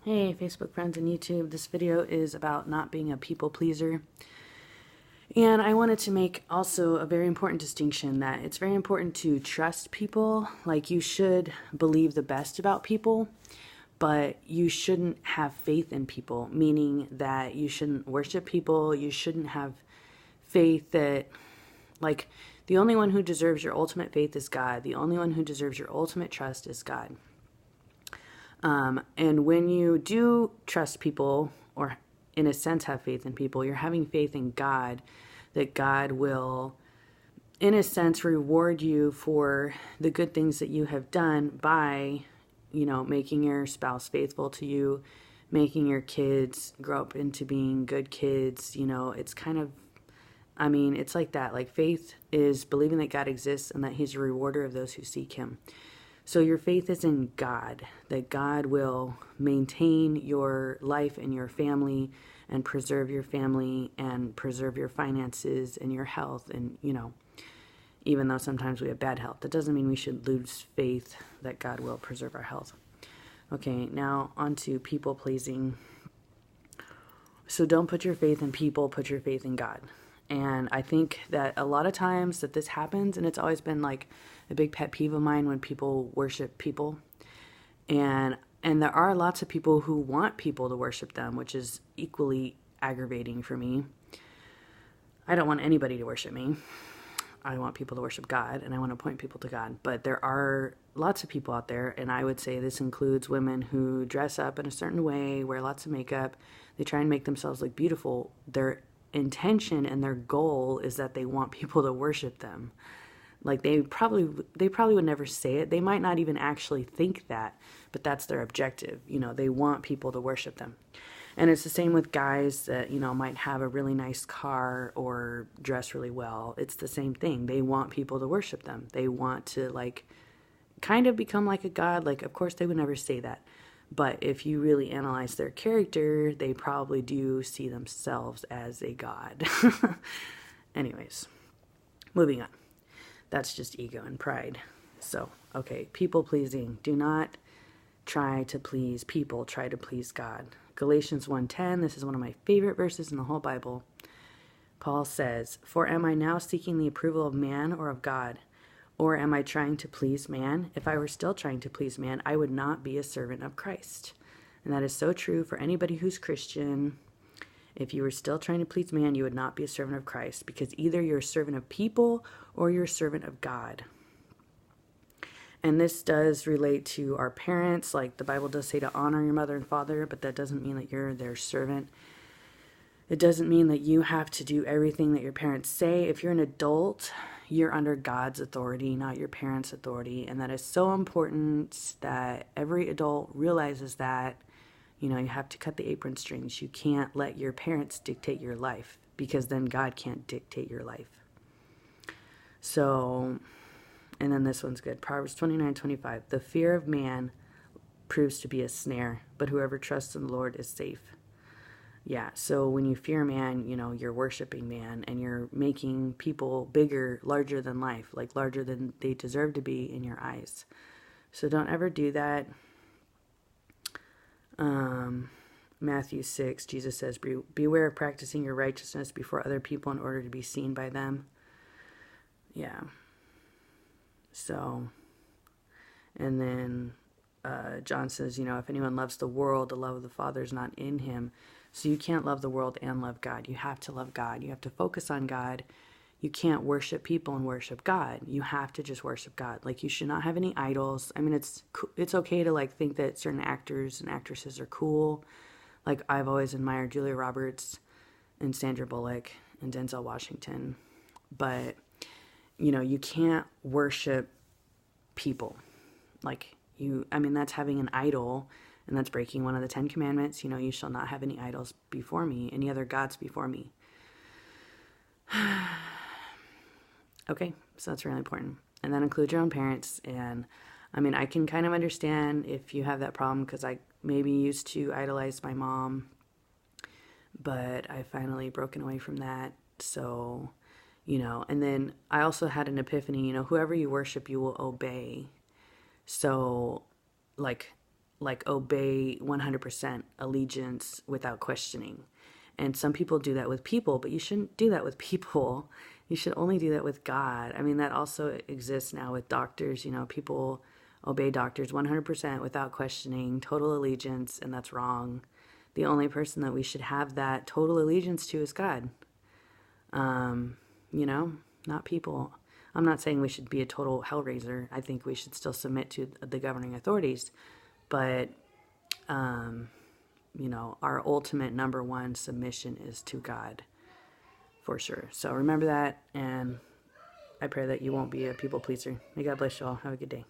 Hey Facebook friends and YouTube, this video is about not being a people pleaser. And I wanted to make also a very important distinction that it's very important to trust people. Like, you should believe the best about people, but you shouldn't have faith in people, meaning that you shouldn't worship people. You shouldn't have faith that, like, the only one who deserves your ultimate faith is God. The only one who deserves your ultimate trust is God. And when you do trust people, or in a sense have faith in people, you're having faith in God, that God will, in a sense, reward you for the good things that you have done by, making your spouse faithful to you, making your kids grow up into being good kids. It's kind of, it's like that. Like, faith is believing that God exists and that He's a rewarder of those who seek Him. So your faith is in God, that God will maintain your life and your family and preserve your family and preserve your finances and your health. And, even though sometimes we have bad health, that doesn't mean we should lose faith that God will preserve our health. Okay, now on to people pleasing. So don't put your faith in people, put your faith in God. And I think that a lot of times that this happens, and it's always been like a big pet peeve of mine when people worship people. And there are lots of people who want people to worship them, which is equally aggravating for me. I don't want anybody to worship me. I want people to worship God, and I want to point people to God. But there are lots of people out there, and I would say this includes women who dress up in a certain way, wear lots of makeup. They try and make themselves look beautiful. Their intention and their goal is that they want people to worship them. Like, they probably would never say it. They might not even actually think that, but that's their objective. They want people to worship them. And it's the same with guys that, might have a really nice car or dress really well. It's the same thing. They want people to worship them. They want to, like, kind of become like a god. Like, of course, they would never say that. But if you really analyze their character, they probably do see themselves as a god. Anyways, moving on. That's just ego and pride. So, okay, people pleasing. Do not try to please people. Try to please God. Galatians 1:10, this is one of my favorite verses in the whole Bible. Paul says, "For am I now seeking the approval of man or of God? Or am I trying to please man? If I were still trying to please man, I would not be a servant of Christ." And that is so true for anybody who's Christian. If you were still trying to please man, you would not be a servant of Christ, because either you're a servant of people or you're a servant of God. And this does relate to our parents. Like, the Bible does say to honor your mother and father, but that doesn't mean that you're their servant. It doesn't mean that you have to do everything that your parents say. If you're an adult, you're under God's authority, not your parents' authority. And that is so important that every adult realizes that. You have to cut the apron strings. You can't let your parents dictate your life, because then God can't dictate your life. So, and then this one's good. Proverbs 29:25. The fear of man proves to be a snare, but whoever trusts in the Lord is safe. Yeah, so when you fear man, you're worshiping man, and you're making people bigger, larger than life, like larger than they deserve to be in your eyes. So don't ever do that. Matthew 6, Jesus says, beware of practicing your righteousness before other people in order to be seen by them. Yeah. So, and then John says, if anyone loves the world, the love of the Father is not in him. So you can't love the world and love God. You have to love God. You have to focus on God. You can't worship people and worship God. You have to just worship God. Like, you should not have any idols. It's okay to, like, think that certain actors and actresses are cool. Like, I've always admired Julia Roberts and Sandra Bullock and Denzel Washington. But, you can't worship people. Like, that's having an idol, and that's breaking one of the 10 commandments. You shall not have any idols before me, any other gods before me. Okay, so that's really important. And that includes your own parents. And I can kind of understand if you have that problem, because I maybe used to idolize my mom, but I finally broken away from that. So, and then I also had an epiphany, whoever you worship, you will obey. So, like, like obey 100% allegiance without questioning. And some people do that with people, but you shouldn't do that with people. You should only do that with God. I mean, that also exists now with doctors. You know, people obey doctors 100% without questioning, total allegiance, and that's wrong. The only person that we should have that total allegiance to is God. You know, not people. I'm not saying we should be a total hellraiser. I think we should still submit to the governing authorities. But, you know, our ultimate number one submission is to God, for sure. So remember that, and I pray that you won't be a people pleaser. May God bless you all. Have a good day.